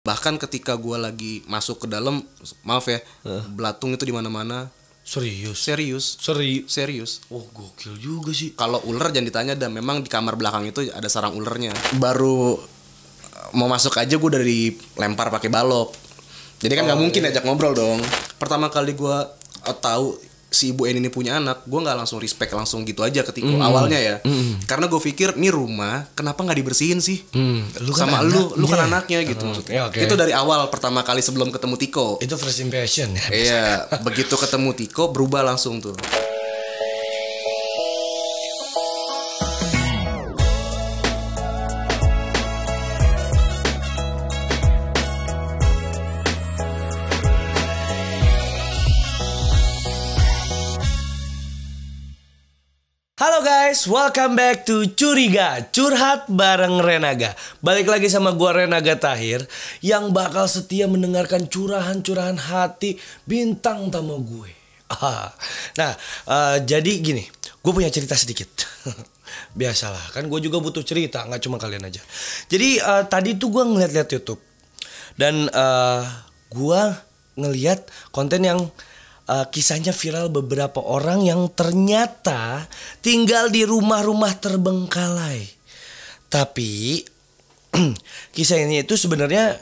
Bahkan ketika gue lagi masuk ke dalam, maaf ya, belatung itu di mana-mana. Serius. Serius. Oh, gokil juga sih. Kalau ular jangan ditanya, dan memang di kamar belakang itu ada sarang ularnya. Baru mau masuk aja gue udah dilempar pakai balok. Jadi kan nggak mungkin ajak ngobrol dong. Pertama kali gue tahu si ibu ini punya anak, gue nggak langsung respect langsung gitu aja ketika awalnya ya. Karena gue pikir nih rumah kenapa nggak dibersihin sih? Lu kan sama anak, lu kan anaknya gitu maksudnya. Okay. Itu dari awal pertama kali sebelum ketemu Tiko. Itu first impression ya. Iya, begitu ketemu Tiko berubah langsung tuh. Halo guys, welcome back to Curiga, curhat bareng Renaga. Balik lagi sama gua Renaga Tahir yang bakal setia mendengarkan curahan-curahan hati bintang tamu gue. Nah, jadi gini, gue punya cerita sedikit. Biasalah, kan gue juga butuh cerita, nggak cuma kalian aja. Jadi tadi tuh gue ngeliat-liat YouTube dan gue ngeliat konten yang kisahnya viral beberapa orang yang ternyata tinggal di rumah-rumah terbengkalai. Tapi kisah ini itu sebenarnya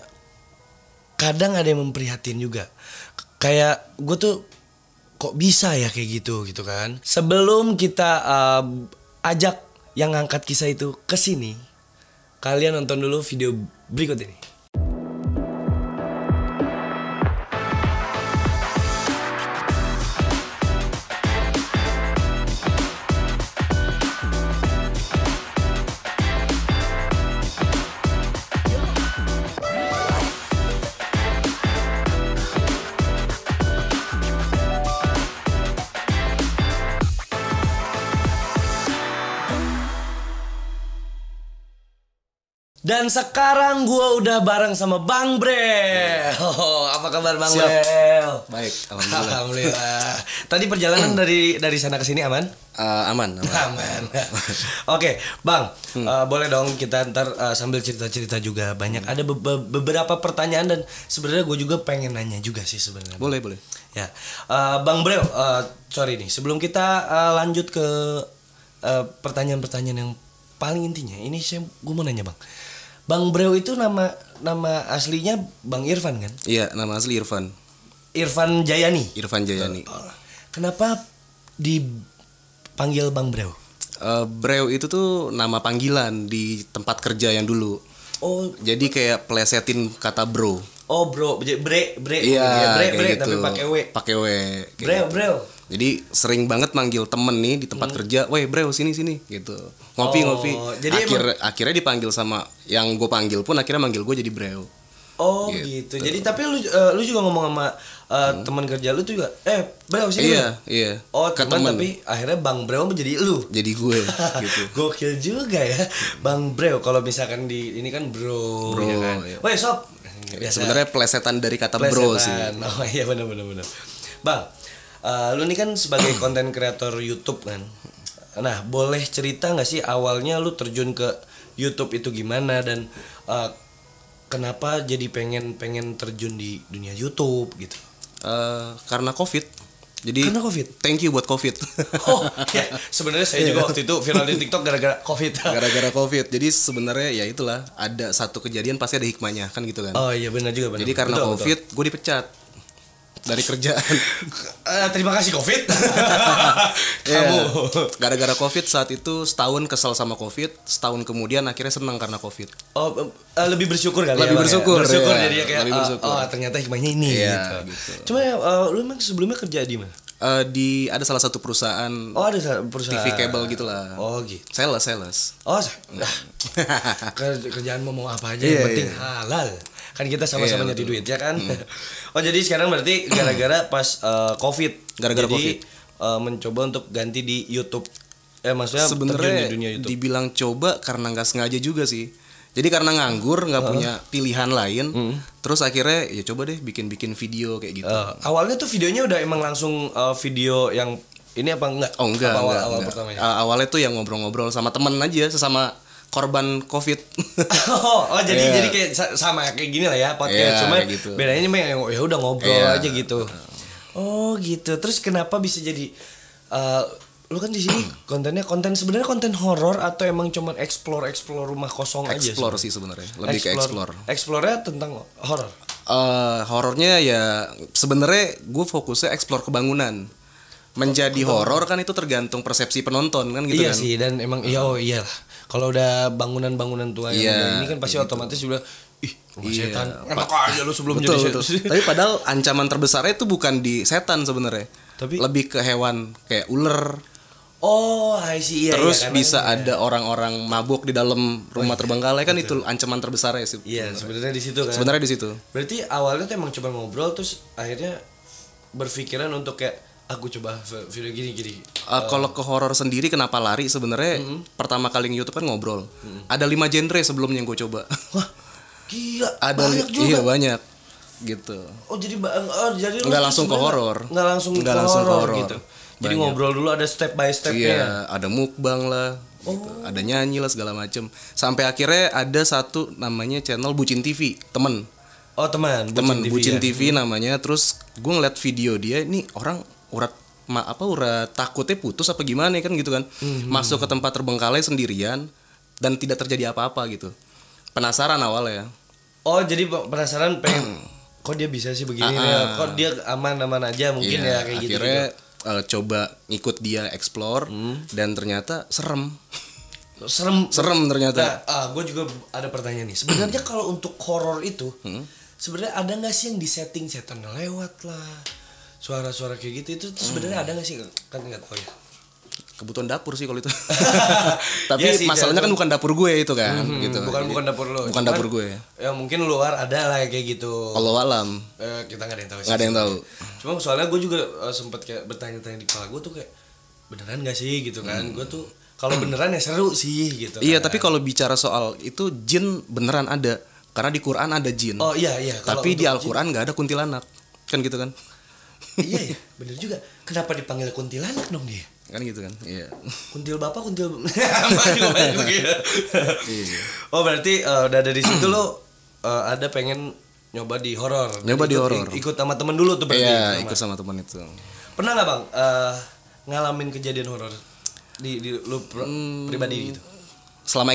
kadang ada yang memprihatin juga. Kayak gue tuh kok bisa ya kayak gitu kan. Sebelum kita ajak yang ngangkat kisah itu ke sini, kalian nonton dulu video berikut ini. Dan sekarang gue udah bareng sama Bang Brel. Apa kabar Bang Brel? Baik, alhamdulillah. Tadi perjalanan dari sana ke sini aman? Aman. Oke, Bang, boleh dong kita ntar sambil cerita-cerita juga banyak. Ada beberapa pertanyaan dan sebenarnya gue juga pengen nanya juga sih sebenarnya. Boleh. Ya, Bang Brel, sorry nih. Sebelum kita lanjut ke pertanyaan-pertanyaan yang paling intinya, ini gue mau nanya Bang Brel itu nama aslinya Bang Irfan kan? Iya, nama asli Irfan. Irfan Jayani. Kenapa dipanggil Bang Brel? Brel itu tuh nama panggilan di tempat kerja yang dulu. Oh, jadi kayak plesetin kata bro. Oh bro, bre. Iya, bre gitu. Tapi pakai w. Brel. Jadi sering banget manggil temen nih di tempat kerja, weh Brel sini gitu, ngopi. Jadi akhirnya dipanggil sama yang gue panggil pun akhirnya manggil gue jadi Brel. Oh gitu. Jadi tapi lu juga ngomong sama teman kerja lu tuh juga, Brel sini. Iya. Oh teman tapi akhirnya Bang Brel menjadi lu. Jadi gue gitu. Gokil juga ya Bang Brel. Kalau misalkan di ini kan bro ya kan. Iya. Weh sob. Sebenarnya plesetan dari kata bro sih. Oh iya benar. Bang, lu nih kan sebagai konten kreator YouTube kan. Nah, boleh cerita nggak sih awalnya lu terjun ke YouTube itu gimana dan kenapa jadi pengen terjun di dunia YouTube gitu? Karena COVID. Jadi karena COVID. Thank you buat COVID. Oh, ya. Sebenarnya saya juga waktu itu viral di TikTok gara-gara COVID. Gara-gara COVID. Jadi sebenarnya ya itulah, ada satu kejadian pasti ada hikmahnya kan gitu kan. Oh iya benar juga. Jadi karena COVID gue dipecat dari kerjaan. Terima kasih COVID. Kamu gara-gara COVID saat itu setahun kesel sama COVID, setahun kemudian akhirnya senang karena COVID. Oh, lebih bersyukur kali. Lebih bersyukur ya. Jadinya kayak bersyukur. Ternyata hikmahnya ini gitu. Cuma lu emang sebelumnya kerja di mana? Ada salah satu perusahaan. Oh, ada perusahaan TV kabel gitulah. Oh gitu. Sales. Oh, kerjaan mau apa aja yang penting halal. Kan kita sama-sama nyari duit ya kan. Oh jadi sekarang berarti gara-gara pas COVID. Gara-gara jadi, COVID. Mencoba untuk ganti di YouTube. Maksudnya sebenarnya di dunia YouTube. Dibilang coba karena nggak sengaja juga sih. Jadi karena nganggur nggak punya pilihan lain, terus akhirnya ya coba deh bikin video kayak gitu. Awalnya tuh videonya udah emang langsung video yang ini apa enggak? Oh enggak. Awal pertamanya. Awalnya tuh yang ngobrol-ngobrol sama temen aja, sesama korban COVID. Jadi kayak sama kayak gini lah ya podcast, cuma gitu. bedanya mah ya udah ngobrol aja gitu. Oh gitu. Terus kenapa bisa jadi lu kan di sini sebenarnya konten horor atau emang cuman explore rumah kosong aja? Explore sih sebenarnya, lebih ke explore. Explore-nya tentang horor. Horornya ya sebenarnya gue fokusnya explore kebangunan. Menjadi horor kan itu tergantung persepsi penonton kan gitu iya kan. Iya sih, dan emang iyalah. Kalau udah bangunan tua yang ini kan pasti gitu. Otomatis juga setan. Enak aja lu sebelum jadi setan. Tapi padahal ancaman terbesarnya itu bukan di setan sebenarnya. Tapi lebih ke hewan kayak ular. Oh, I see. Iya, terus bisa ada orang-orang mabuk di dalam rumah terbengkalai kan betul. Itu ancaman terbesarnya sih. Iya, sebenarnya di situ kan. Sebenarnya di situ. Berarti awalnya tuh emang cuma ngobrol terus akhirnya berpikiran untuk kayak aku coba video gini. Kalau ke horor sendiri kenapa lari sebenarnya pertama kali nge-YouTube kan ngobrol. Ada 5 genre sebelumnya yang gue coba. Wah, gila. Ada banyak juga. Iya, banyak. Gitu. Oh, jadi nggak langsung ke horor. Nggak langsung ke horor gitu. Jadi banyak. ngobrol dulu ada step by stepnya. Iya, ada mukbang lah. Gitu. Ada nyanyi lah segala macem. Sampai akhirnya ada satu namanya channel Bucin TV, temen. Oh, teman Bucin TV namanya. Terus gue ngeliat video dia, ini orang urat takutnya putus apa gimana kan gitu kan. Masuk ke tempat terbengkalai sendirian dan tidak terjadi apa-apa gitu. Penasaran awalnya. Oh, jadi penasaran pengen kok dia bisa sih begini ya? Kok dia aman aja mungkin ya kayak gitu. Akhirnya coba ngikut dia explore dan ternyata serem ternyata. Nah, gue juga ada pertanyaan nih. Sebenarnya kalau untuk horor itu sebenarnya ada nggak sih yang di setting setan lewat lah, suara-suara kayak gitu itu sebenarnya ada nggak sih? Kan nggak tahu ya. Kebutuhan dapur sih kalau itu. Tapi ya sih, masalahnya kan bukan dapur gue itu kan gitu. Bukan dapur lo. Bukan dapur gue. Ya mungkin luar ada lah kayak gitu. Kalau alam kita nggak ada yang tahu sih. Nggak ada yang tahu. Cuma soalnya gue juga sempat kayak bertanya-tanya di kepala gue tuh kayak beneran nggak sih gitu kan. Gue tuh kalau beneran ya seru sih gitu. Iya, kan. Tapi kalau bicara soal itu jin beneran ada. Karena di Quran ada jin. Oh iya. Tapi di Al-Quran nggak ada kuntilanak. Kan gitu kan. Iya, bener juga. Kenapa dipanggil kuntilanak dong dia? Kan gitu kan. Iya. Kuntil bapak, kuntil iya. Oh, berarti udah dari situ lo ada pengen nyoba di horor. Ikut sama temen dulu tuh berarti. Iya, ikut sama temen itu. Pernah nggak Bang ngalamin kejadian horor di lu pribadi gitu? Selama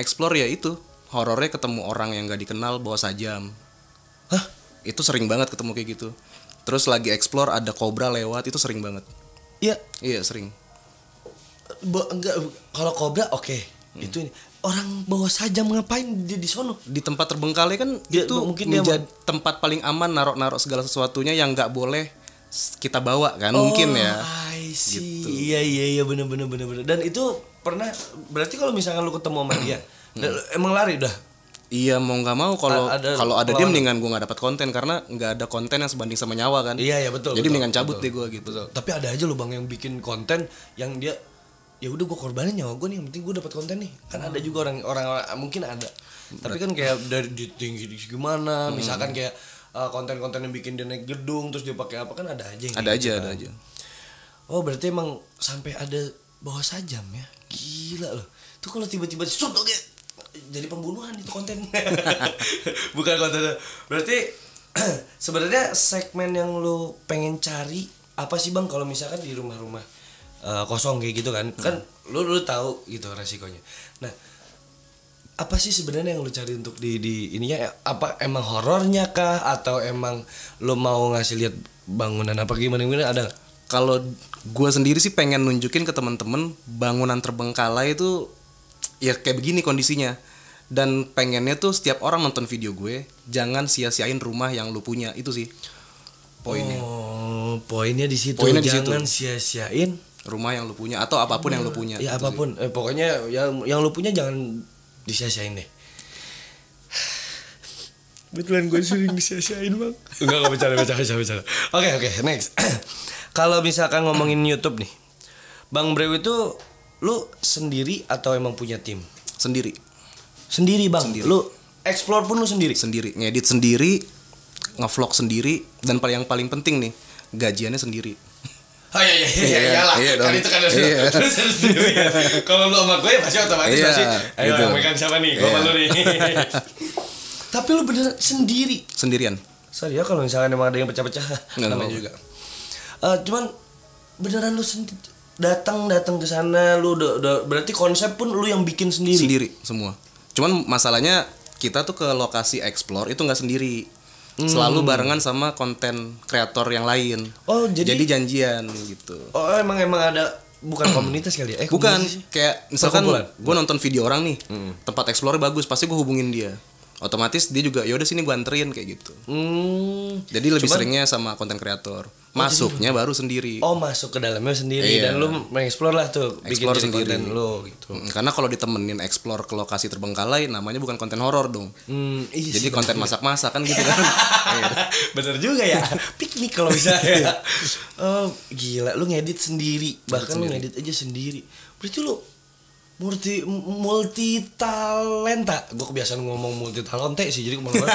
explore ya itu horornya ketemu orang yang nggak dikenal bawa sajam. Hah? Itu sering banget ketemu kayak gitu. Terus lagi explore ada kobra lewat, itu sering banget. Iya sering. Enggak, kalau kobra oke. Itu orang bawa sajam ngapain di sono? Di tempat terbengkalai kan dia, itu mungkin menjadi tempat paling aman narok segala sesuatunya yang nggak boleh kita bawa kan. Mungkin ya. I see. Gitu. Iya bener. Dan itu pernah berarti kalau misalkan lu ketemu sama dia emang lari udah. Iya, mau nggak mau kalau ada dia mendingan gue nggak dapat konten karena nggak ada konten yang sebanding sama nyawa kan. Iya betul. Jadi mendingan cabut deh gue gitu. Betul. Tapi ada aja lo Bang yang bikin konten yang dia ya udah gue korbanin nyawa gue nih, yang penting gue dapat konten nih. Kan ada juga orang mungkin ada. Tapi kan kayak dari tinggi gimana, misalkan kayak konten-konten yang bikin dia naik gedung terus dia pakai apa, kan ada aja yang ada gitu aja. Oh, berarti emang sampai ada bawa sajam ya. Gila loh. Itu kalau tiba-tiba jadi pembunuhan itu konten. Bukan konten. Berarti sebenarnya segmen yang lu pengen cari apa sih Bang kalau misalkan di rumah-rumah kosong kayak gitu kan? Kan lu tahu gitu resikonya. Nah, apa sih sebenarnya yang lu cari untuk di ininya? Apa emang horornya kah atau emang lu mau ngasih lihat bangunan apa gimana ada gak? Kalau gue sendiri sih pengen nunjukin ke teman-teman bangunan terbengkalai itu ya kayak begini kondisinya. Dan pengennya tuh setiap orang nonton video gue jangan sia-siain rumah yang lu punya. Itu sih poinnya. Oh, poinnya di situ. Jangan sia-siain rumah yang lu punya atau apapun yang lu punya. Ya gitu apapun. Pokoknya yang lu punya jangan disia-siain deh. Betulan gue sering disia-siain Bang. Enggak bercanda. Oke, next. Kalau misalkan ngomongin YouTube nih, Bang Brew itu lu sendiri atau emang punya tim? Sendiri Bang. Lu explore pun lu sendiri? Sendiri, ngedit sendiri, ngevlog sendiri, dan yang paling penting nih, gajiannya sendiri. Oh iya iyalah. Kan itu kan terus sendiri ya. Kalau lu sama gue pasti otomatis pasti ayo gitu. Megang siapa nih? Gue malu nih. Tapi lu bener sendirian. Sorry ya kalau misalnya emang ada yang pecah-pecah namanya juga. Cuman beneran lu datang ke sana lu udah berarti konsep pun lu yang bikin sendiri semua. Cuman masalahnya kita tuh ke lokasi explore itu nggak sendiri. Selalu barengan sama konten kreator yang lain. Oh, jadi janjian gitu. Oh, emang ada bukan komunitas kali ya? Bukan, kayak misalkan gue nonton video orang nih, tempat explore bagus, pasti gue hubungin dia. Otomatis dia juga ya udah sini gue anterin kayak gitu. Jadi lebih seringnya sama konten kreator. Masuknya baru sendiri. Oh, masuk ke dalamnya sendiri dan lu mengeksplor lah tuh, bikin sendiri konten lu gitu. Karena kalau ditemenin explore ke lokasi terbengkalai namanya bukan konten horor dong. Jadi konten masak-masak kan gitu kan. Bener juga ya. Piknik kalau bisa ya. Oh, gila lu ngedit sendiri, bahkan lu ngedit aja sendiri. Berarti lu multi talenta. Gue kebiasaan ngomong multi talente sih, jadi kemana-mana.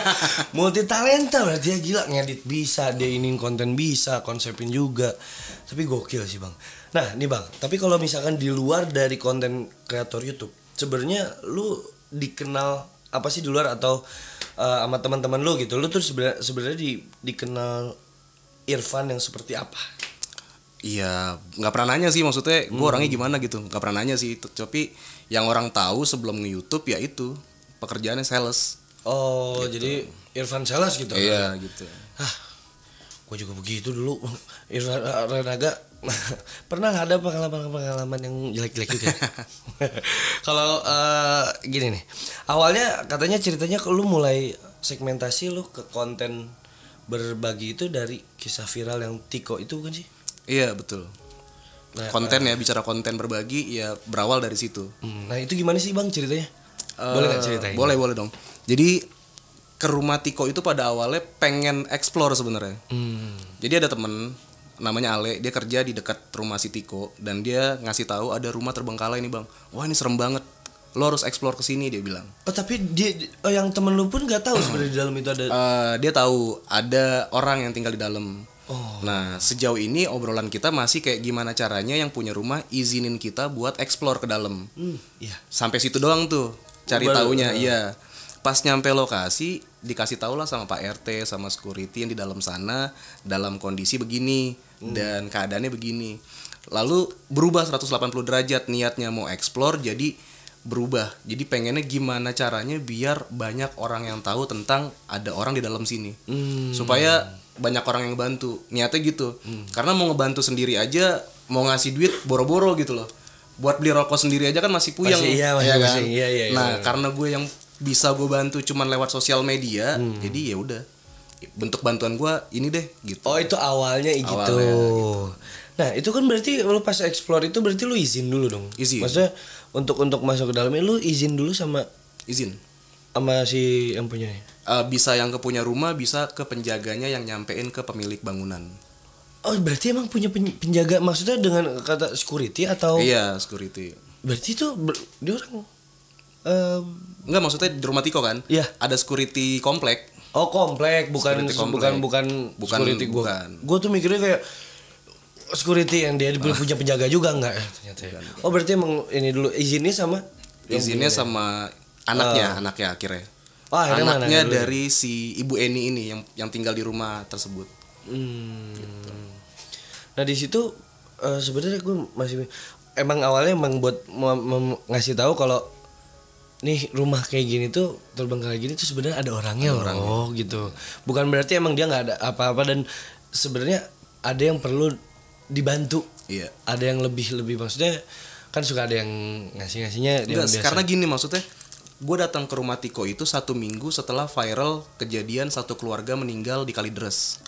Multi talenta berarti ya, gila, ngedit bisa, dia ini konten bisa, konsepin juga. Tapi gokil sih bang. Nah nih bang, tapi kalau misalkan di luar dari konten kreator YouTube, sebenarnya lu dikenal apa sih di luar atau sama teman-teman lu gitu? Lu tuh sebenarnya dikenal Irfan yang seperti apa? Iya, nggak pernah nanya sih, maksudnya gue orangnya gimana gitu, nggak pernah nanya sih. Tapi yang orang tahu sebelum nge-YouTube ya itu pekerjaannya sales. Oh, gitu. Jadi Irfan sales gitu? Iya gitu. Gue juga begitu dulu. Irfan Renaga pernah nggak ada pengalaman yang jelek-jelek gitu? Kalau gini nih, awalnya katanya ceritanya lu mulai segmentasi lu ke konten berbagi itu dari kisah viral yang Tiko itu bukan sih? Iya betul. Konten ya, bicara konten berbagi ya berawal dari situ. Nah itu gimana sih bang ceritanya? Boleh nggak ceritain? Boleh dong. Jadi ke rumah Tiko itu pada awalnya pengen explore sebenarnya. Jadi ada temen namanya Ale, dia kerja di dekat rumah si Tiko dan dia ngasih tahu ada rumah terbengkalai ini bang. Wah ini serem banget. Lo harus explore ke sini, dia bilang. Oh tapi dia yang temen lu pun nggak tahu sebenarnya di dalam itu ada. Dia tahu ada orang yang tinggal di dalam. Nah sejauh ini obrolan kita masih kayak gimana caranya yang punya rumah izinin kita buat explore ke dalam. Sampai situ doang tuh cari taunya. Iya. Pas nyampe lokasi dikasih tau lah sama Pak RT sama security yang di dalam sana dalam kondisi begini dan keadaannya begini. Lalu berubah 180 derajat, niatnya mau explore jadi berubah. Jadi pengennya gimana caranya biar banyak orang yang tahu tentang ada orang di dalam sini. Supaya banyak orang yang bantu. Niatnya gitu. Karena mau ngebantu sendiri aja, mau ngasih duit boro-boro gitu loh. Buat beli rokok sendiri aja kan masih puyeng. Iya, karena gue yang bisa gue bantu cuman lewat sosial media, jadi ya udah bentuk bantuan gue ini deh gitu. Oh itu awalnya gitu. Nah itu kan berarti lu pas explore itu berarti lu izin dulu dong. Izin. Maksudnya untuk masuk ke dalamnya lu izin dulu sama si yang punya. Bisa yang ke punya rumah, bisa ke penjaganya yang nyampein ke pemilik bangunan. Oh berarti emang punya penjaga, maksudnya dengan kata security atau? Iya security. Berarti itu dia orang enggak, maksudnya di rumah Tiko kan? Iya. Ada security komplek. Oh komplek, bukan security gue. Gue tuh mikirnya kayak security yang dia punya penjaga juga enggak ternyata. Oh berarti emang ini dulu izinnya sama anaknya akhirnya. Anaknya dari si Ibu Eni ini yang tinggal di rumah tersebut. Gitu. Nah di situ sebenarnya gue masih emang awalnya emang buat ngasih tahu kalau nih rumah kayak gini tuh terbengkalai gini tuh sebenarnya ada orangnya loh gitu. Bukan berarti emang dia nggak ada apa-apa dan sebenarnya ada yang perlu dibantu. Iya. Ada yang lebih maksudnya kan suka ada yang ngasihnya. Karena gini maksudnya gue datang ke rumah Tiko itu 1 minggu setelah viral kejadian satu keluarga meninggal di Kalideres.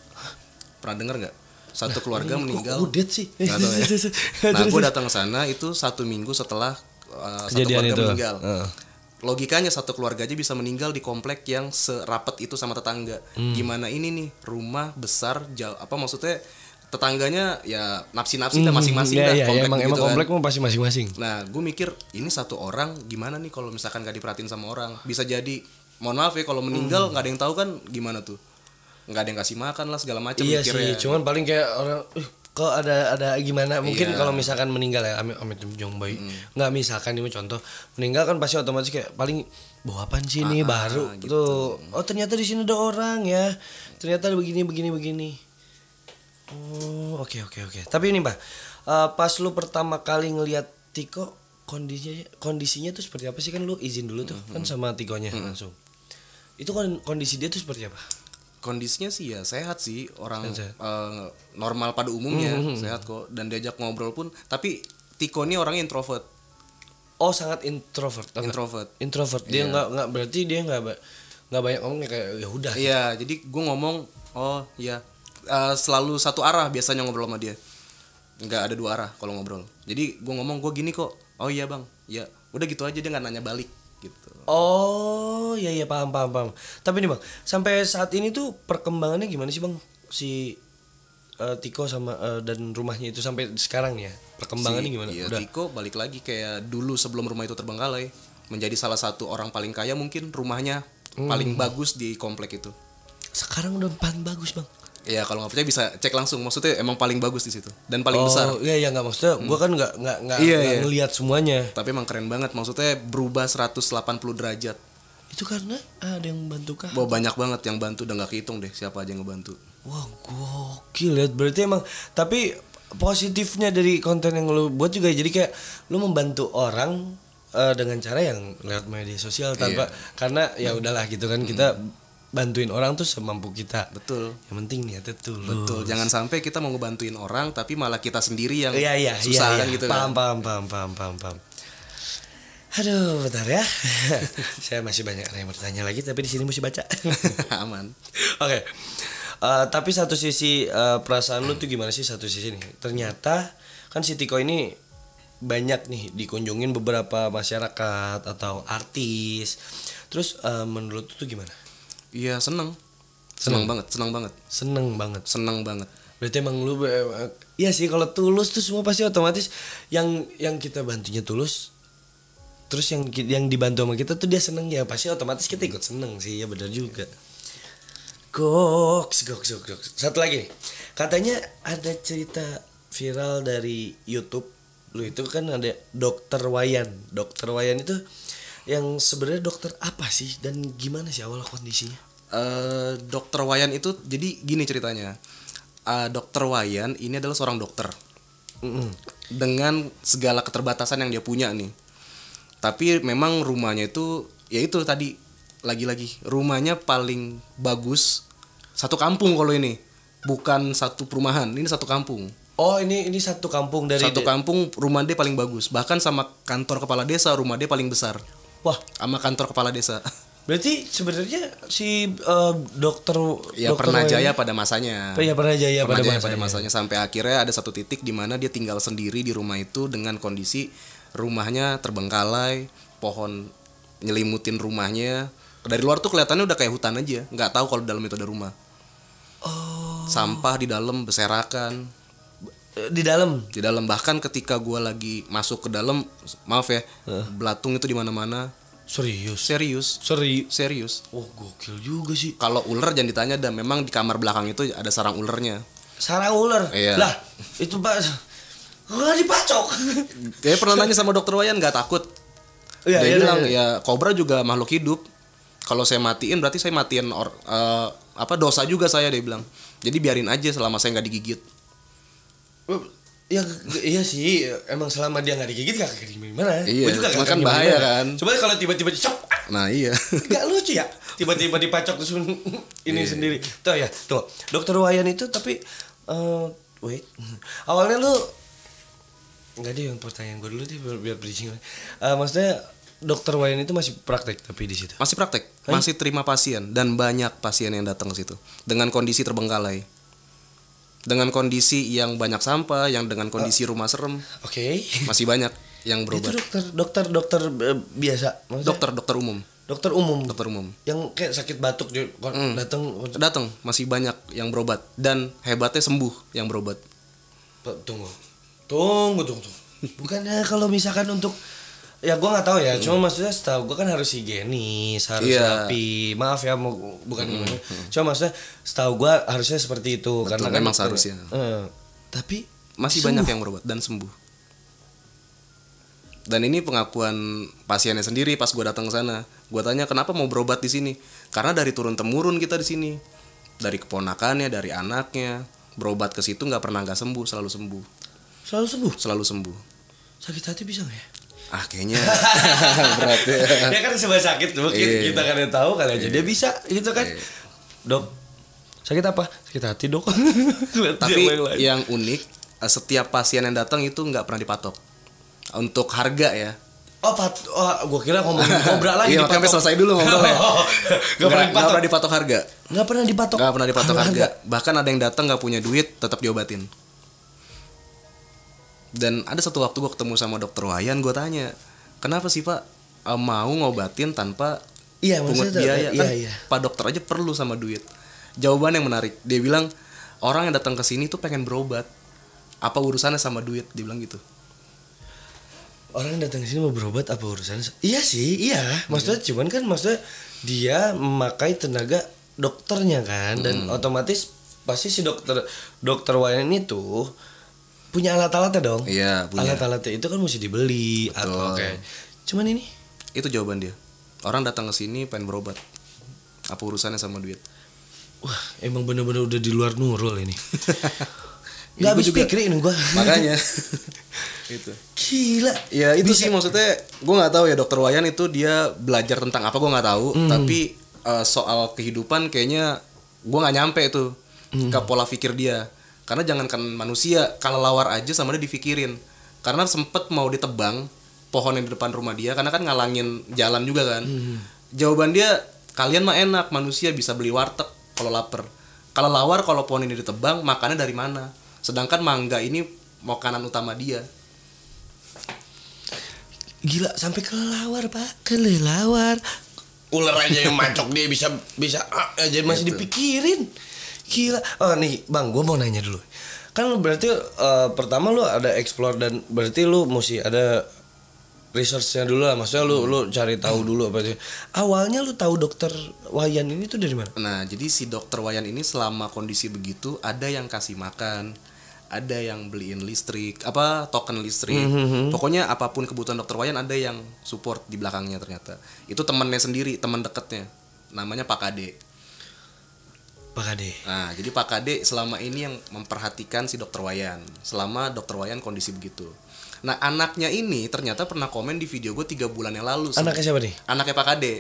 Pernah dengar nggak? Satu keluarga meninggal. Udah sih. Nah gue datang ke sana itu 1 minggu setelah satu keluarga meninggal. Logikanya satu keluarga aja bisa meninggal di komplek yang serapat itu sama tetangga. Gimana ini nih rumah besar jauh apa maksudnya tetangganya ya nafsi-nafsi dah masing-masing dah komplek emang gitu komplek kan. Mau pasti masing-masing. Nah gue mikir ini satu orang gimana nih kalau misalkan gak diperhatiin sama orang, bisa jadi mohon maaf ya kalau meninggal nggak ada yang tahu kan gimana tuh, nggak ada yang kasih makan lah segala macam. Iya mikirnya. Sih cuman paling kayak orang kok ada gimana mungkin Iya. kalau misalkan meninggal ya amit jong bayi nggak misalkan ini contoh meninggal kan pasti otomatis kayak paling bawa apaan sih ini baru gitu. tuh oh ternyata di sini ada orang ya ternyata ada begini. Oh oke. Tapi ini Mbak pas lu pertama kali ngelihat Tiko kondisinya tuh seperti apa sih kan lu izin dulu tuh kan sama Tikonya langsung itu kondisi dia tuh seperti apa? Kondisinya sih ya sehat sih, orang Sehat. normal pada umumnya, sehat kok, dan diajak ngobrol pun. Tapi Tiko ini orangnya introvert. Oh sangat introvert. Introvert. Dia nggak berarti dia nggak banyak ngomong kayak ya udah. Iya, jadi gue ngomong, oh iya, selalu satu arah biasanya ngobrol sama dia, nggak ada dua arah kalau ngobrol. Jadi gue ngomong gue gini kok, oh iya bang, ya udah gitu aja, dia nggak nanya balik gitu. Oh iya paham. Tapi nih bang, sampai saat ini tuh perkembangannya gimana sih bang si Tiko sama dan rumahnya itu sampai sekarang nih ya perkembangannya gimana? Iya, Udah. Tiko balik lagi kayak dulu sebelum rumah itu terbengkalai, menjadi salah satu orang paling kaya mungkin, rumahnya paling bagus di komplek itu. Sekarang udah paling bagus bang. Ya kalau nggak percaya bisa cek langsung, maksudnya emang paling bagus di situ dan paling besar. Oh iya nggak maksudnya, gua kan nggak Iya. ngelihat semuanya. Tapi emang keren banget, maksudnya berubah 180 derajat. Itu karena ada yang bantu kah? Wah banyak banget yang bantu, udah nggak kehitung deh siapa aja yang ngebantu. Wah gokil ya, berarti emang tapi positifnya dari konten yang lu buat juga jadi kayak lu membantu orang dengan cara yang lewat media sosial tanpa karena ya udahlah gitu kan kita bantuin orang tuh semampu kita. Betul. Yang penting niatnya tulus. Betul. Jangan sampai kita mau ngebantuin orang tapi malah kita sendiri yang Iya, susah kan gitu kan. Paham. Aduh, bentar ya. Saya masih banyak yang bertanya lagi tapi di sini mesti baca. Aman. Oke. Tapi satu sisi perasaan lu tuh gimana sih satu sisi nih? Ternyata kan si Tiko ini banyak nih dikunjungin beberapa masyarakat atau artis. Terus menurut lu tuh gimana? Iya seneng banget. Seneng banget. Berarti emang lu iya sih kalau tulus tuh semua pasti otomatis yang kita bantunya tulus. Terus yang dibantu sama kita tuh dia seneng ya pasti otomatis kita ikut seneng sih ya benar juga. Goks. Satu lagi nih. Katanya ada cerita viral dari YouTube. Lu itu kan ada Dokter Wayan. Dokter Wayan itu yang sebenarnya dokter apa sih dan gimana sih awal kondisinya? Dokter Wayan itu jadi gini ceritanya. Dokter Wayan ini adalah seorang dokter dengan segala keterbatasan yang dia punya nih. Tapi memang rumahnya itu ya itu tadi lagi-lagi rumahnya paling bagus satu kampung kalau ini bukan satu perumahan, ini satu kampung. Oh ini satu kampung dari Satu kampung rumah dia paling bagus, bahkan sama kantor kepala desa rumah dia paling besar. Wah, Sama kantor kepala desa. berarti sebenarnya si dokter Ya dokter pernah Wayan- jaya pada masanya. Ya pernah jaya Pernah pada jaya masanya. pada masanya sampai akhirnya ada satu titik di mana dia tinggal sendiri di rumah itu dengan kondisi rumahnya terbengkalai, pohon nyelimutin rumahnya. Dari luar tuh kelihatannya udah kayak hutan aja, nggak tahu kalau di dalam itu ada rumah. Oh, Sampah di dalam berserakan. di dalam. Di dalam bahkan ketika gua lagi masuk ke dalam, maaf ya, belatung itu di mana-mana. Serius. Serius. Oh, gokil juga sih. Kalau ular jangan ditanya, dan memang di kamar belakang itu ada sarang ularnya. Sarang ular. Iya. Lah, itu Pak nggak dipacok. Dia pernah nanya sama dokter Wayan nggak takut. Iya, Dia iya, bilang iya. ya kobra juga makhluk hidup. Kalau saya matiin berarti saya matiin dosa juga saya, dia bilang. Jadi biarin aja selama saya nggak digigit. Ya iya sih, emang selama dia nggak digigit gak gimana. Iya, Gua juga cuma nggak kan gimana. bahaya kan. Coba kalau tiba-tiba cok, Nah iya. gak lucu ya. Tiba-tiba dipacok terus ini sendiri. Tuh ya, tuh. Dokter Wayan itu tapi wait. Awalnya lu enggak deh yang pertanyaan gue dulu deh biar bridging. Maksudnya Dokter Wayan itu masih praktek tapi di situ. Masih praktek, masih terima pasien, dan banyak pasien yang datang ke situ dengan kondisi terbengkalai. Dengan kondisi yang banyak sampah, yang dengan kondisi rumah serem, Oke. masih banyak yang Itu berobat. dokter biasa. Maksudnya Dokter umum. dokter umum. Dokter umum. Yang kayak sakit batuk dia Datang, masih banyak yang berobat, dan hebatnya sembuh yang berobat. Tunggu. Bukannya kalau misalkan untuk ya gue nggak tahu ya, cuma maksudnya setahu gue kan harus higienis, harus Iya. rapi. Maaf ya, bukan gimana. Cuma maksudnya setahu gue harusnya seperti itu. Betul, karena kan memang seharusnya. Tapi Masih banyak yang berobat dan sembuh. Dan ini pengakuan pasiennya sendiri pas gue datang ke sana. Gue tanya kenapa mau berobat di sini? Karena dari turun temurun kita di sini, dari keponakannya, dari anaknya, berobat ke situ nggak pernah nggak sembuh, selalu sembuh. Selalu sembuh. Selalu sembuh. Sakit hati bisa nggak ya? Kayaknya berat ya. Dia kan sebab sakit mungkin kita kan yang tahu kali aja dia bisa gitu kan. Dok, sakit apa? Sakit hati dok. Tapi yang unik, setiap pasien yang datang itu nggak pernah dipatok untuk harga ya. Gue kira ngomongin kobra lagi. Iya, sampai selesai dulu ngobrolnya. Nggak pernah dipatok harga. Nggak pernah dipatok. Nggak pernah dipatok harga. Bahkan ada yang datang nggak punya duit, tetap diobatin. Dan ada satu waktu gue ketemu sama dokter Wayan, gue tanya, kenapa sih Pak mau ngobatin tanpa pungut biaya? Iya. Pak dokter aja perlu sama duit. Jawaban yang menarik, dia bilang orang yang datang ke sini tuh pengen berobat. Apa urusannya sama duit? Dia bilang gitu. Orang yang datang ke sini mau berobat apa urusannya? Iya sih, iya. Maksudnya cuman kan maksudnya dia memakai tenaga dokternya kan, dan otomatis pasti si dokter Wayan itu punya alat-alatnya dong. Iya, punya. Alat-alatnya itu kan mesti dibeli. Oke. Cuman ini itu jawaban dia. Orang datang ke sini pengen berobat. Apa urusannya sama duit? Wah, emang bener-bener udah di luar Nurul ini. Gak habis pikirin gue. Makanya itu. Gila. Ya itu sih maksudnya gue nggak tahu ya dokter Wayan itu dia belajar tentang apa gue nggak tahu. Tapi soal kehidupan kayaknya gue nggak nyampe tuh ke pola pikir dia. Karena jangankan manusia, kalau lawar aja sama dia dipikirin. Karena sempet mau ditebang pohon yang di depan rumah dia, karena kan ngalangin jalan juga kan. Jawaban dia, kalian mah enak, manusia bisa beli warteg kalau lapar. Kalau lawar, kalau pohon ini ditebang, makannya dari mana? Sedangkan mangga ini makanan utama dia. Gila, sampai kelelawar Pak, kelelawar. Ular aja yang macok dia bisa aja masih dipikirin. Gila. Oh nih Bang, gue mau nanya dulu. Kan lu berarti pertama lu ada explore, dan berarti lu mesti ada researchnya dulu lah. Maksudnya lu cari tahu dulu apa sih. Awalnya lu tahu dokter Wayan ini tuh dari mana? Nah, jadi si dokter Wayan ini selama kondisi begitu ada yang kasih makan, ada yang beliin listrik, token listrik. Pokoknya apapun kebutuhan dokter Wayan ada yang support di belakangnya ternyata. Itu temannya sendiri, teman dekatnya. Namanya Pak Kade. Pak Kade. Nah, jadi Pak Kade selama ini yang memperhatikan si dokter Wayan selama dokter Wayan kondisi begitu. Nah, anaknya ini ternyata pernah komen di video gue 3 bulan yang lalu. Anaknya siapa nih? Anaknya Pak Kade.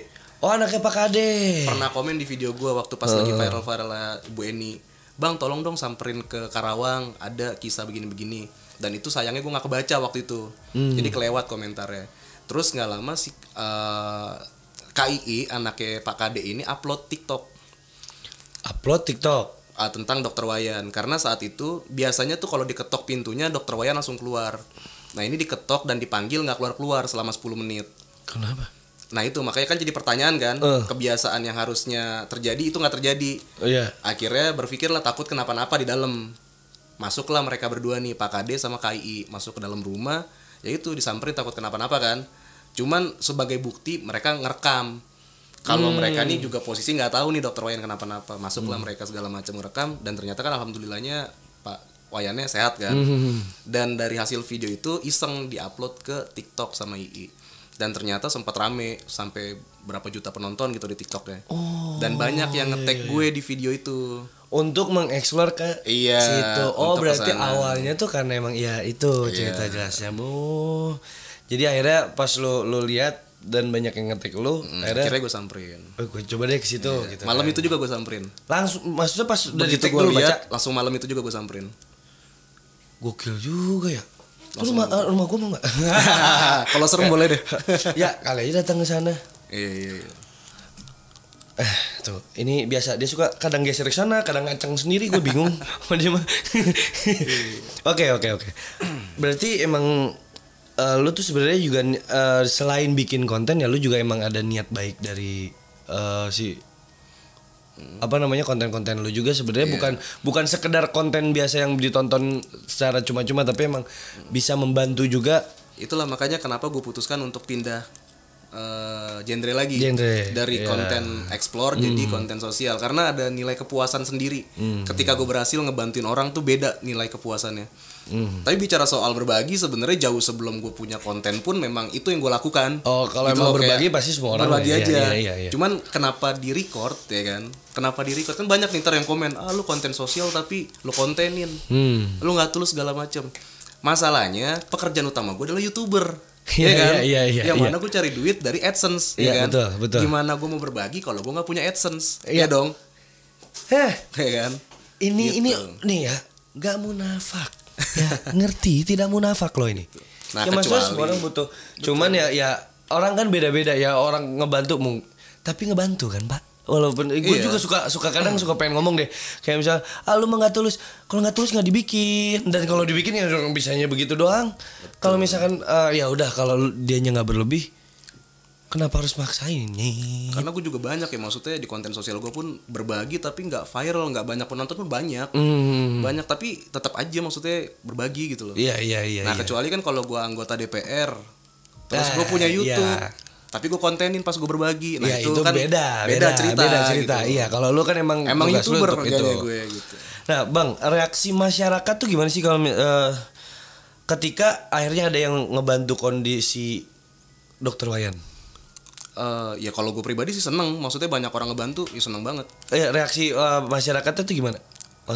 Oh, anaknya Pak Kade. Pernah komen di video gue waktu pas lagi viral-viralnya Ibu Eni. Bang, tolong dong samperin ke Karawang, ada kisah begini-begini. Dan itu sayangnya gue gak kebaca waktu itu. Jadi kelewat komentarnya. Terus gak lama si KII, anaknya Pak Kade ini upload TikTok. Tentang dokter Wayan. Karena saat itu biasanya tuh kalau diketok pintunya dokter Wayan langsung keluar. Nah, ini diketok dan dipanggil gak keluar-keluar selama 10 menit. Kenapa? Nah itu makanya kan jadi pertanyaan kan. Kebiasaan yang harusnya terjadi itu gak terjadi. Akhirnya berpikirlah takut kenapa-napa di dalam. Masuklah mereka berdua nih, Pak Kade sama KII, masuk ke dalam rumah. Ya itu disamperin takut kenapa-napa kan. Cuman sebagai bukti mereka ngerekam. Kalau mereka nih juga posisi nggak tahu nih dokter Wayan kenapa-napa. Masuklah mereka segala macam ngerekam. Dan ternyata kan alhamdulillahnya Pak Wayannya sehat kan. Dan dari hasil video itu iseng diupload ke TikTok sama II. Dan ternyata sempat rame sampai berapa juta penonton gitu di TikToknya. Dan banyak yang nge-tag gue di video itu untuk mengeksplor ke situ. Oh, berarti kesana. Awalnya tuh karena emang ya itu cerita jelasnya Bu. Jadi akhirnya pas lu lihat dan banyak yang ngetik lu, akhirnya gue samperin. Gue coba deh ke situ gitu. Malam itu juga gue samperin. Langsung maksudnya pas udah begitu gue lihat langsung malam itu juga gue samperin. Gokil juga ya. Rumah gue mau nggak? Kalau serem boleh deh. Ya kali aja datang ke sana. Iya. Tuh, ini biasa dia suka kadang geser ke sana, kadang ngaceng sendiri, gue bingung sama dia mah. Oke. Berarti emang lu tuh sebenarnya juga selain bikin konten ya lu juga emang ada niat baik dari konten-konten lu juga sebenarnya bukan sekedar konten biasa yang ditonton secara cuma-cuma, tapi emang bisa membantu juga. Itulah makanya kenapa gue putuskan untuk pindah genre lagi. Dari konten explore jadi konten sosial karena ada nilai kepuasan sendiri. Ketika gue berhasil ngebantuin orang tuh beda nilai kepuasannya. Tapi bicara soal berbagi sebenarnya jauh sebelum gue punya konten pun memang itu yang gue lakukan. Oh, kalau gitu emang berbagi pasti semua orang berbagi aja. Iya. Cuman kenapa di record ya kan? Kenapa di record kan banyak nih ntar yang komen, lu konten sosial tapi lu kontenin, lu nggak tulus segala macem. Masalahnya pekerjaan utama gue adalah YouTuber. Yang mana gue cari duit dari AdSense, ya kan? Betul. Gimana gue mau berbagi kalau gue nggak punya AdSense? Iya dong. Ya kan? Ini nih ya, nggak munafak. Ya, ngerti, tidak munafak loh ini. Nah, ya maksudnya semua orang butuh. Cuman ya orang kan beda-beda ya, orang ngebantu tapi ngebantu kan, Pak. Walaupun gue juga suka kadang suka pengen ngomong deh, kayak misalnya lu mah nggak tulus, kalau nggak tulus nggak dibikin, dan kalau dibikin ya bisanya begitu doang. Kalau misalkan ya udah, kalau dianya nggak berlebih, kenapa harus maksain nih? Karena gue juga banyak ya, maksudnya di konten sosial gue pun berbagi tapi nggak viral, nggak banyak penonton pun banyak, tapi tetap aja maksudnya berbagi gitu loh. Iya. Nah kecuali kan kalau gue anggota DPR, terus gue punya YouTube. Tapi gue kontenin pas gue berbagi. Nah itu kan beda cerita gitu. Iya, kalau lu kan emang YouTuber kerjanya gue gitu. Nah Bang, reaksi masyarakat tuh gimana sih kalau ketika akhirnya ada yang ngebantu kondisi Dokter Wayan? Ya kalau gue pribadi sih seneng. Maksudnya banyak orang ngebantu, ya seneng banget. Reaksi masyarakatnya tuh gimana?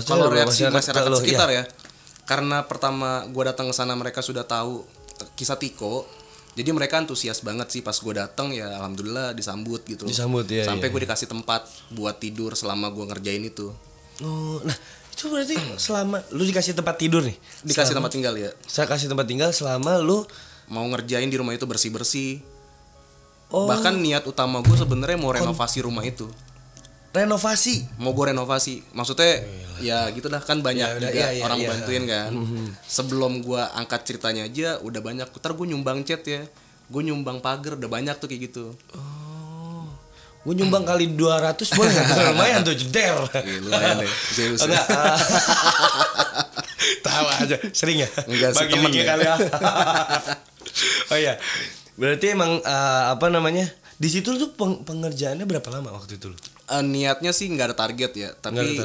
Kalau reaksi masyarakat sekitar ya, karena pertama gue datang ke sana mereka sudah tahu kisah Tiko. Jadi mereka antusias banget sih pas gue datang, ya alhamdulillah disambut gitu. Sampai gue dikasih tempat buat tidur selama gue ngerjain itu. Oh, nah itu berarti selama lu dikasih tempat tidur nih? Dikasih tempat tinggal ya. Saya kasih tempat tinggal selama lu mau ngerjain di rumah itu bersih-bersih. Oh. Bahkan niat utama gue sebenarnya mau renovasi rumah itu. Renovasi? Mau gue renovasi. Maksudnya ya gitu dah, kan banyak orang bantuin kan. Sebelum gue angkat ceritanya aja udah banyak. Ntar gue nyumbang cat ya, gue nyumbang pagar, udah banyak tuh kayak gitu. Oh, gue nyumbang kali 200 boleh nggak? Lumayan tuh, jeder. Lumayan deh. Enggak. Tahu aja, sering ya. Enggak sih, temen ya. Kali ya. Oh iya, berarti emang di situ tuh pengerjaannya berapa lama waktu itu? Niatnya sih nggak ada target ya, tapi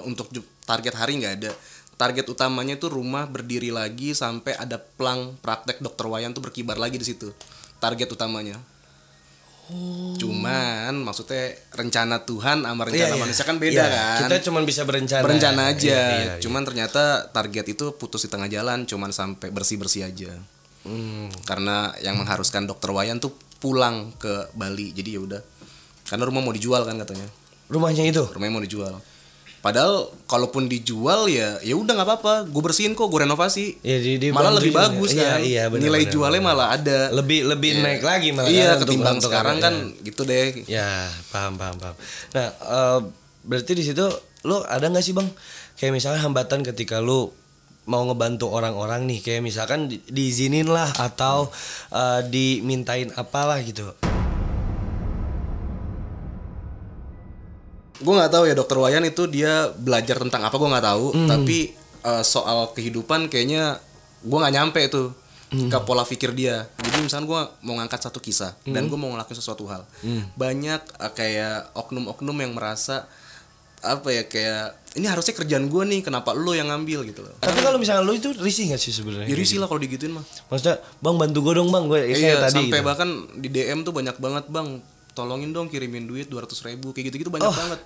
untuk target hari nggak ada. Target utamanya tuh rumah berdiri lagi sampai ada plang praktek Dokter Wayan tuh berkibar lagi di situ. Target utamanya. Cuman maksudnya rencana Tuhan sama rencana manusia kan beda kan. Kita cuma bisa berencana. Berencana aja. Cuman ternyata target itu putus di tengah jalan, cuman sampai bersih-bersih aja. Karena yang mengharuskan Dokter Wayan tuh pulang ke Bali, jadi ya udah. Karena rumah mau dijual kan katanya. Rumahnya mau dijual. Padahal kalaupun dijual ya udah nggak apa-apa, gue bersihin kok, gue renovasi. Ya, malah lebih bagus kan. Nilai jualnya malah ada. Lebih naik lagi malah. Iya, kan, ketimbang sekarang kan gitu deh. Ya, paham. Nah, berarti di situ lo ada nggak sih Bang? Kayak misalnya hambatan ketika lo mau ngebantu orang-orang nih, kayak misalkan diizinin lah atau dimintain apalah gitu. Gue nggak tahu ya Dokter Wayan itu dia belajar tentang apa, gue nggak tahu. Tapi soal kehidupan kayaknya gue nggak nyampe itu ke pola pikir dia. Jadi misalnya gue mau ngangkat satu kisah dan gue mau ngelakuin sesuatu hal, banyak kayak oknum-oknum yang merasa kayak ini harusnya kerjaan gue nih, kenapa lo yang ngambil gitu loh. Tapi kalau misalnya lo itu risih nggak sih sebenarnya? Ya risih lah kalau digituin mah. Maksudnya Bang bantu gue dong Bang, gue kayak tadi sampai gitu. Bahkan di DM tuh banyak banget, Bang tolongin dong kirimin duit 200.000 kayak gitu-gitu banyak banget.